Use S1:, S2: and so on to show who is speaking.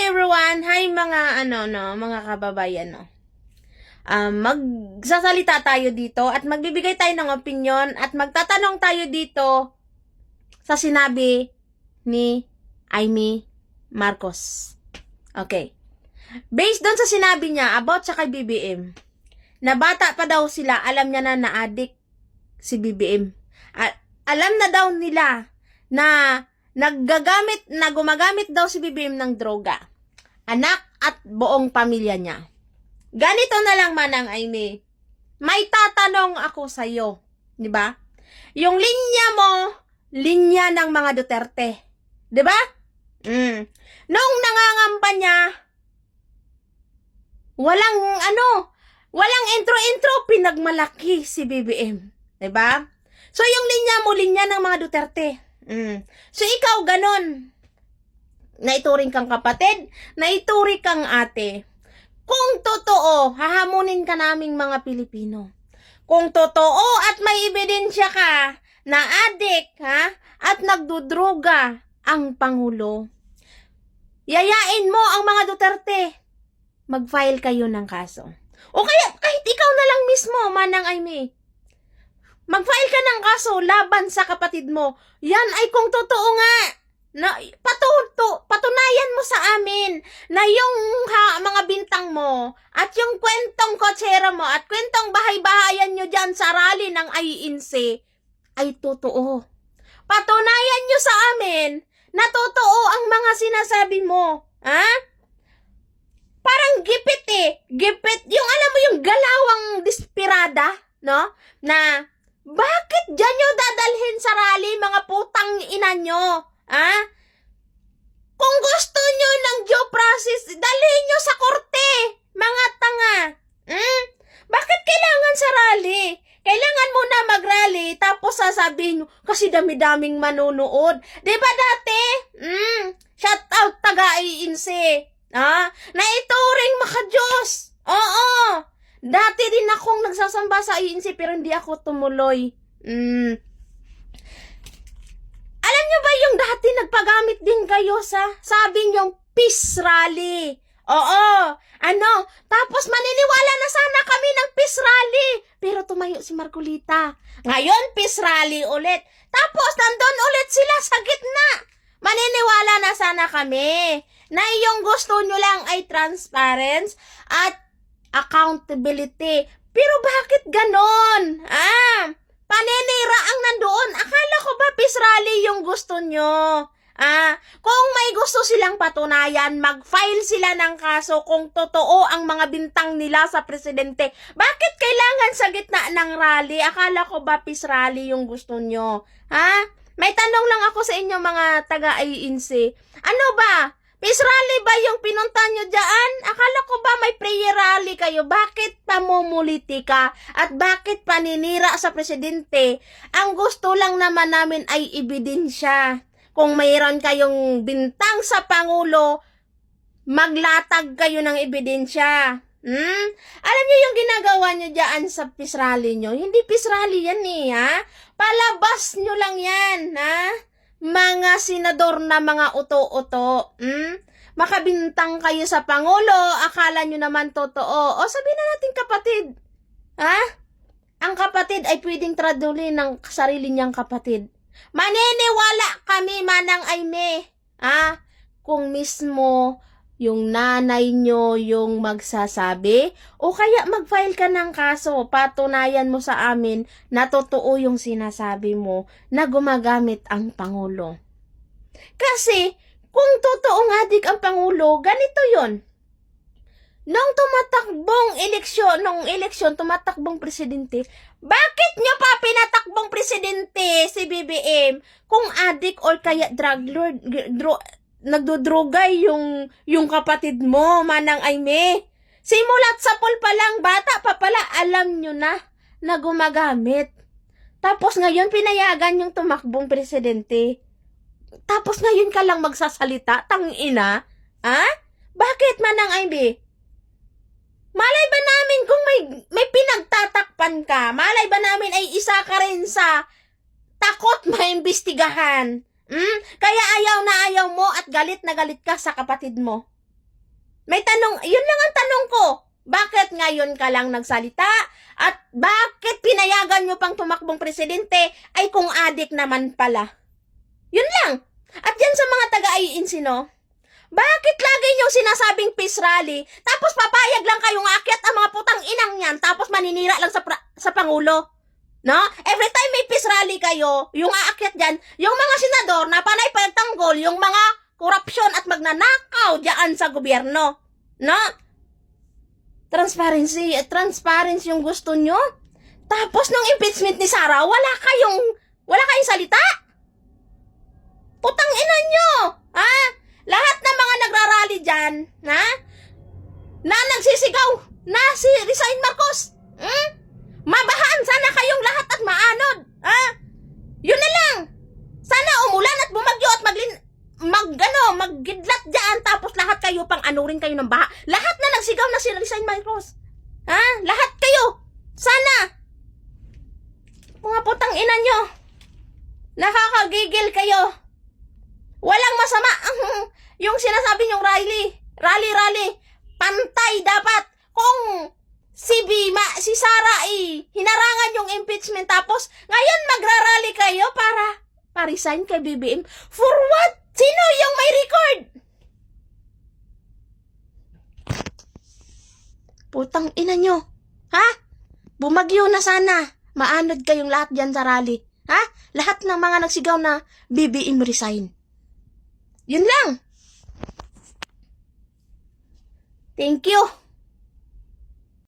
S1: everyone! Hi mga mga kababayan no. Magsasalita tayo dito at magbibigay tayo ng opinion at magtatanong tayo dito sa sinabi ni Amy Marcos. Okay. Based doon sa sinabi niya about sa kay BBM, na bata pa daw sila, alam niya na na-addict si BBM. At alam na daw nila na gumagamit daw si BBM ng droga. Anak at buong pamilya niya. Ganito na lang Manang Amy. May tatanong ako sa iyo, 'di ba? Yung linya mo, linya ng mga Duterte, 'di ba? Nung nangangamba niya, walang intro, pinagmalaki si BBM, 'di ba? So yung linya mo, linya ng mga Duterte. So ikaw ganon. Naituring kang kapatid, naituring kang ate. Kung totoo, hahamunin ka naming mga Pilipino. Kung totoo at may ebidensya ka na adik, at nagdudruga ang Pangulo, yayain mo ang mga Duterte. Mag-file kayo ng kaso. O kaya, kahit ikaw na lang mismo, Manang Amy, mag-file ka ng kaso laban sa kapatid mo. Yan ay kung totoo nga. Na patunayan mo sa amin na yung mga bintang mo at yung kwentong kotsera mo at kwentong bahay-bahayan nyo dyan sa rally ng IENC ay totoo. Patunayan nyo sa amin na totoo ang mga sinasabi mo. Parang gipit Gipit. Yung alam mo yung galawang desperada, no? Na bakit dyan nyo dadalhin sa rally mga putang ina nyo? Kung gusto nyo ng due process, dalhin nyo sa korte, mga tanga. Bakit kailangan sa rally? Kailangan muna mag-rally, tapos sasabihin nyo, kasi dami-daming manunood. Diba dati? Shout out taga-IENC. Naituring maka-Diyos. Oo. Dati din akong nagsasamba sa IENC, pero hindi ako tumuloy. Alam nyo ba yung dati nagpagamit din kayo sabi nyo, peace rally. Oo. Tapos maniniwala na sana kami ng peace rally. Pero tumayo si Marcolita. Ngayon, peace rally ulit. Tapos nandun ulit sila sa gitna. Maniniwala na sana kami na yung gusto nyo lang ay transparency at accountability. Pero bakit ganon? Paninira ang nandoon. Akala ko ba peace rally yung gusto nyo? Kung may gusto silang patunayan, mag-file sila ng kaso kung totoo ang mga bintang nila sa presidente. Bakit kailangan sa gitna ng rally? Akala ko ba peace rally yung gusto nyo? May tanong lang ako sa inyo mga taga-IENC. Ano ba? Peace rally ba yung pinunta nyo dyan? Akala ko ba may prayer rally kayo? Bakit pamumuliti ka? At bakit paninira sa presidente? Ang gusto lang naman namin ay ebidensya. Kung mayroon kayong bintang sa Pangulo, maglatag kayo ng ebidensya. Alam nyo yung ginagawa nyo dyan sa peace rally nyo? Hindi peace rally yan Palabas nyo lang yan, Mga senador na mga uto-uto. Makabintang kayo sa Pangulo, akala nyo naman totoo. O sabihin na natin kapatid. Ang kapatid ay pwedeng tradulin ng sarili niyang kapatid. Maniniwala kami Manang Amy. Kung mismo yung nanay nyo yung magsasabi, o kaya mag-file ka ng kaso, patunayan mo sa amin na totoo yung sinasabi mo na gumagamit ang Pangulo. Kasi, kung totoo nga dik ang Pangulo, ganito yon. Nung tumatakbong presidente, bakit nyo pa pinatakbong presidente si BBM kung adik or kaya drug lord, nagdodrogay yung kapatid mo, Manang Amy? Simulat sa pool pa lang, bata pa pala, alam nyo na gumagamit. Tapos ngayon, pinayagan yung tumakbong presidente. Tapos ngayon ka lang magsasalita, tangina? Bakit, Manang Amy? Malay ba namin kung may pinagtatakpan ka? Malay ba namin ay isa ka rin sa takot maimbestigahan? Kaya ayaw na ayaw mo at galit na galit ka sa kapatid mo. Yun lang ang tanong ko. Bakit ngayon ka lang nagsalita? At bakit pinayagan nyo pang tumakbong presidente ay kung adik naman pala? Yun lang. At yan sa mga taga-INC, no? Bakit lagi nyo sinasabing peace rally, tapos papayag lang kayong akyat ang mga putang inang yan, tapos maninira lang sa Pangulo? No? Every time may peace rally kayo, yung aakyat dyan, yung mga senador na panay pagtanggol, yung mga korupsyon at magnanakaw dyan sa gobyerno. No? Transparency yung gusto nyo. Tapos nung impeachment ni Sara, wala kayong salita. Putang ina nyo. Ha? Lahat ng mga nagrarally dyan, na nagsisigaw na si Resign Marcos. Mabahaan sana kayong lahat at maanod. Yun na lang. Sana umulan at bumagyo at maggidlat dyan, tapos lahat kayo pang anurin kayo ng baha. Lahat na nagsigaw na si Resign Marcos. Lahat kayo. Sana. Mga putang ina nyo. Nakakagigil kayo. Walang masama. Yung sinasabi nyong rally. Pantay dapat. Kung si Sara hinarangan yung impeachment, tapos ngayon magrarally kayo para pa-resign kay BBM. For what? Sino yung may record? Putang ina nyo. Ha? Bumagyo na sana. Maanod kayong lahat dyan sa rally. Ha? Lahat ng mga nagsigaw na BBM resign. Yun lang. Thank you.